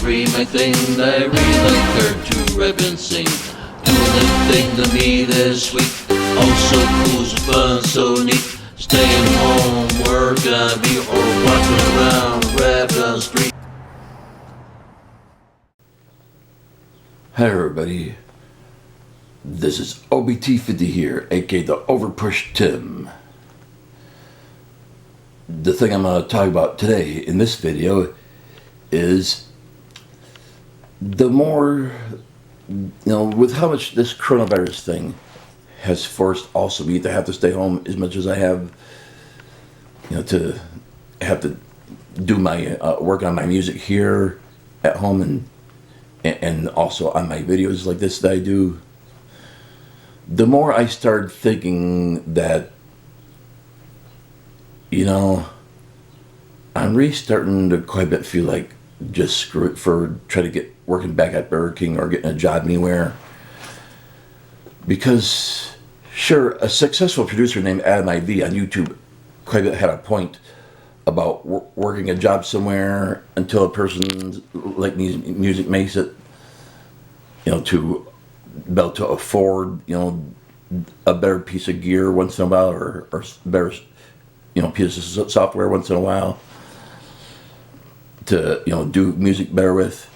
free my thing. I really like her to rap and sing. Doing the thing to me this week. Also cool, so fun, so neat. Staying home, working on me, or walking around, rapping on the street. Hi everybody, this is OBT50 here, aka the Overpush Tim. The thing I'm going to talk about today in this video is the more, with how much this coronavirus thing has forced also me to have to stay home as much as I have, to have to do my work on my music here at home and also on my videos like this that I do. The more I started thinking that, I'm really starting to quite a bit feel like just screw it for trying to get working back at Burger King or getting a job anywhere. Because, sure, a successful producer named Adam IV on YouTube quite a bit had a point about working a job somewhere until a person like music makes it, to be able to afford, a better piece of gear once in a while or better, piece of software once in a while to, do music better with.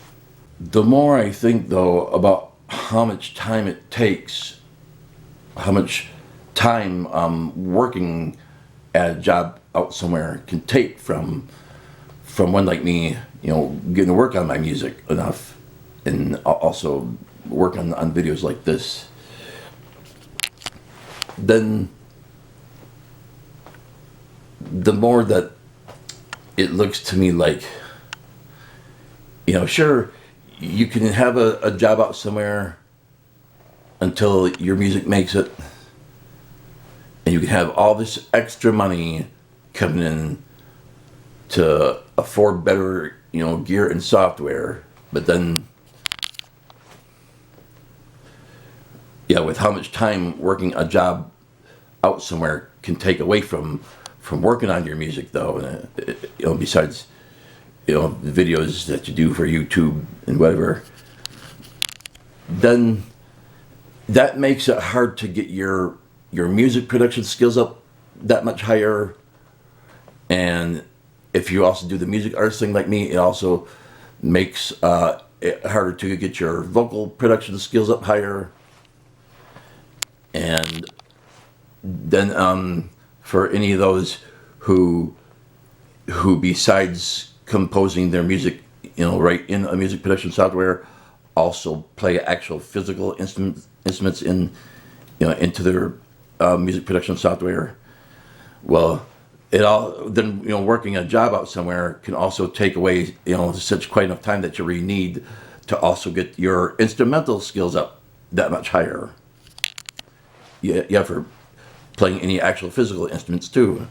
The more I think, though, about how much time it takes, how much time working at a job out somewhere can take from one like me, getting to work on my music enough and also work on videos like this, then the more that it looks to me like, sure, you can have a job out somewhere until your music makes it, and you can have all this extra money coming in to afford better, gear and software, but then, with how much time working a job out somewhere can take away from working on your music, though, besides, the videos that you do for YouTube and whatever, then that makes it hard to get your music production skills up that much higher. And if you also do the music artist thing like me, it also makes it harder to get your vocal production skills up higher. And then for any of those who besides composing their music, right in a music production software, also play actual physical instruments in, into their music production software. Well, working a job out somewhere can also take away, such quite enough time that you really need to also get your instrumental skills up that much higher. Yeah, for playing any actual physical instruments too.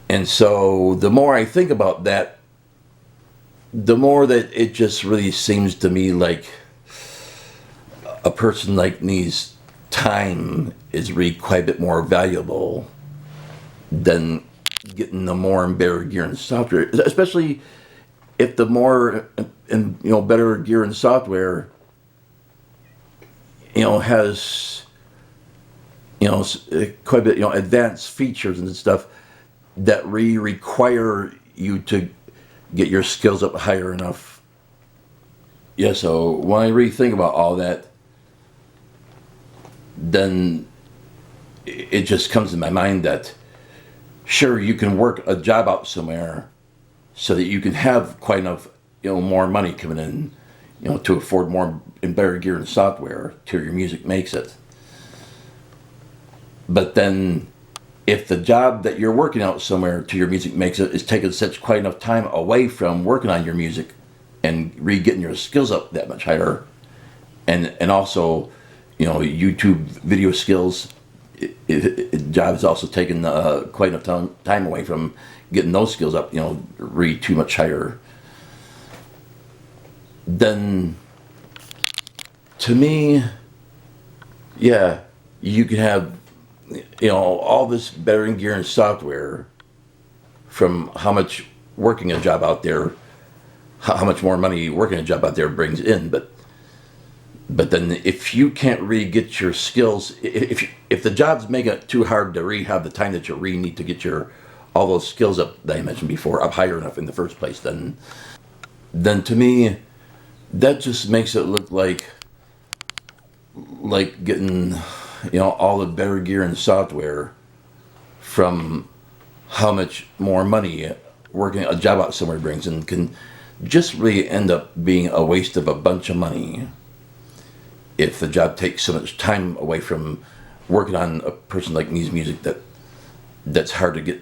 And so the more I think about that, the more that it just really seems to me like a person like me's time is really quite a bit more valuable than getting the more and better gear and software, especially if the more and better gear and software has quite a bit advanced features and stuff that really require you to get your skills up higher enough. Yeah, so when I really think about all that, then it just comes to my mind that sure, you can work a job out somewhere so that you can have quite enough more money coming in, to afford more and better gear and software till your music makes it. But then if the job that you're working out somewhere till your music makes it is taking such quite enough time away from working on your music and getting your skills up that much higher, and also YouTube video skills, job is also taking quite enough time away from getting those skills up, really too much higher, then to me, yeah, you can have all this better gear and software from how much working a job out there how much more money working a job out there brings in, but then if you can't really get your skills, if the job's making it too hard to really have the time that you really need to get your all those skills up that I mentioned before up higher enough in the first place, then to me that just makes it look like getting, you know, all the better gear and software from how much more money working a job out somewhere brings, and can just really end up being a waste of a bunch of money if the job takes so much time away from working on a person like me's music that's hard to get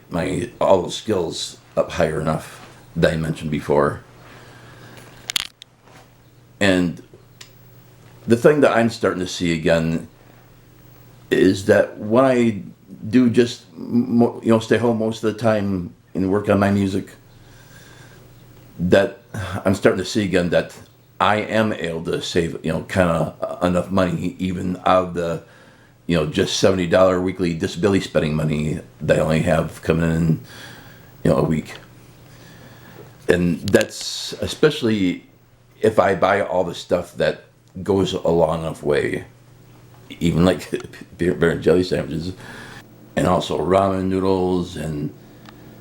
all those skills up higher enough that I mentioned before. And the thing that I'm starting to see again is that when I do just, you know, stay home most of the time and work on my music, that I'm starting to see again that I am able to save, you know, kind of enough money even out of the, you know, just $70 weekly disability spending money that I only have coming in, you know, a week. And that's especially if I buy all the stuff that goes a long enough way, even like peanut butter and jelly sandwiches, and also ramen noodles and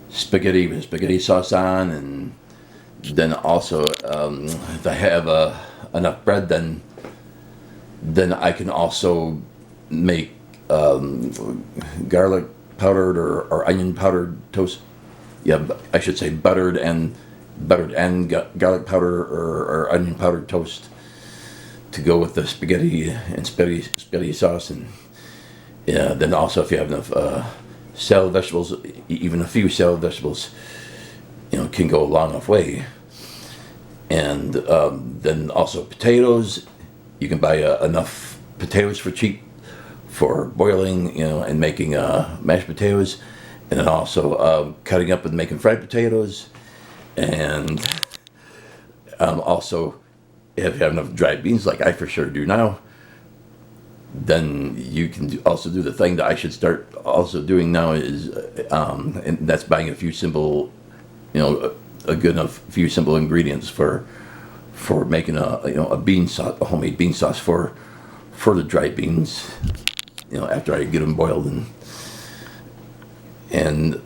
spaghetti with spaghetti sauce on, and then also if I have enough bread, then I can also make garlic powdered or onion powdered toast. Yeah, I should say buttered and garlic powder or onion powdered toast to go with the spaghetti and spaghetti sauce. And yeah, then also if you have enough salad vegetables, even a few salad vegetables, you know, can go a long enough way. And then also potatoes, you can buy enough potatoes for cheap for boiling, you know, and making mashed potatoes, and then also cutting up and making fried potatoes. And also, if you have enough dried beans, like I for sure do now, then you can also do the thing that I should start also doing now is, and that's buying a few simple, you know, a good enough few simple ingredients for making a bean sauce, a homemade bean sauce for the dried beans, you know, after I get them boiled, and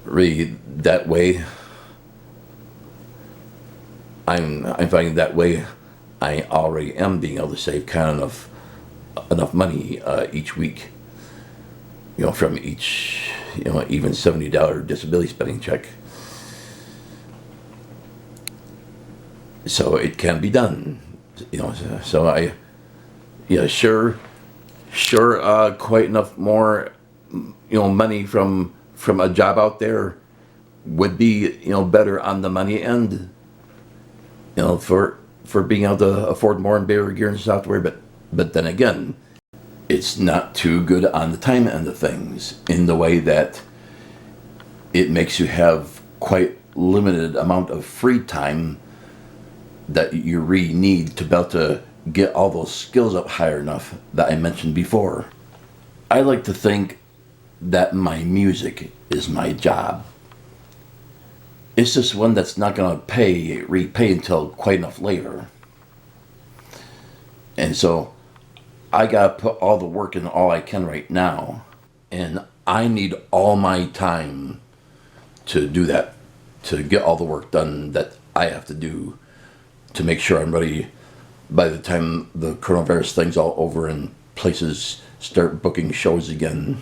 really that way I'm finding that way I already am being able to save kind of enough money each week, you know, from each, you know, even $70 disability spending check. So it can be done, you know. So I, yeah, sure, quite enough more, you know, money from a job out there would be, you know, better on the money end, you know, for being able to afford more and better gear and software. But then again, it's not too good on the time end of things, in the way that it makes you have quite limited amount of free time that you really need to be able to get all those skills up higher enough that I mentioned before. I like to think that my music is my job. It's just one that's not going to repay until quite enough later. And so I got to put all the work in all I can right now. And I need all my time to do that, to get all the work done that I have to do to make sure I'm ready by the time the coronavirus thing's all over and places start booking shows again.